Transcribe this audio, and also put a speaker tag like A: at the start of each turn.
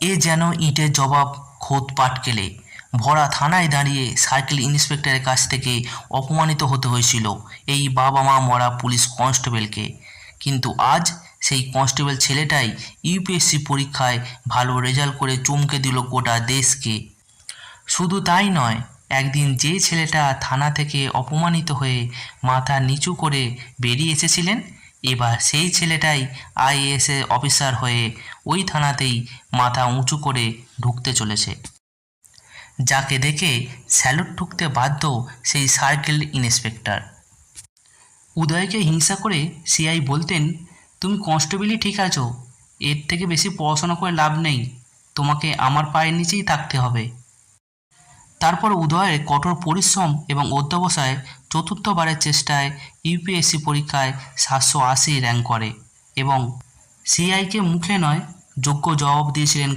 A: এ যেন ইটের জবাব খোদ পাটকেলে ভরা। থানায় দাঁড়িয়ে সার্কেল ইন্সপেক্টরের কাছ থেকে অপমানিত হতে হয়েছিল এই বাবা মা মরা পুলিশ কনস্টেবলকে। কিন্তু আজ সেই কনস্টেবল ছেলেটাই ইউপিএসসি পরীক্ষায় ভালো রেজাল্ট করে চমকে দিল গোটা দেশকে। শুধু তাই নয়, একদিন যে ছেলেটা থানা থেকে অপমানিত হয়ে মাথা নিচু করে বেরিয়ে এসেছিলেন, এবার সেই ছেলেটাই আইএএস অফিসার হয়ে ওই থানাতেই মাথা উঁচু করে ঢুকতে চলেছে, যাকে দেখে স্যালুট ঠুকতে বাধ্য সেই সার্কেল ইন্সপেক্টর। উদয়কে হিংসা করে সিআই বলতেন, তুমি কনস্টেবলই ঠিক আছো, এর থেকে বেশি পড়াশোনা করে লাভ নেই, তোমাকে আমার পায়ের নিচেই থাকতে হবে। তারপর উদয়ের কঠোর পরিশ্রম এবং অধ্যবসায় চতুর্থবারের চেষ্টায় ইউপিএসসি পরীক্ষায় 780 র্যাঙ্ক করে এবং সিআইকে মুখে নয় যোগ্য জবাব দিয়েছিলেন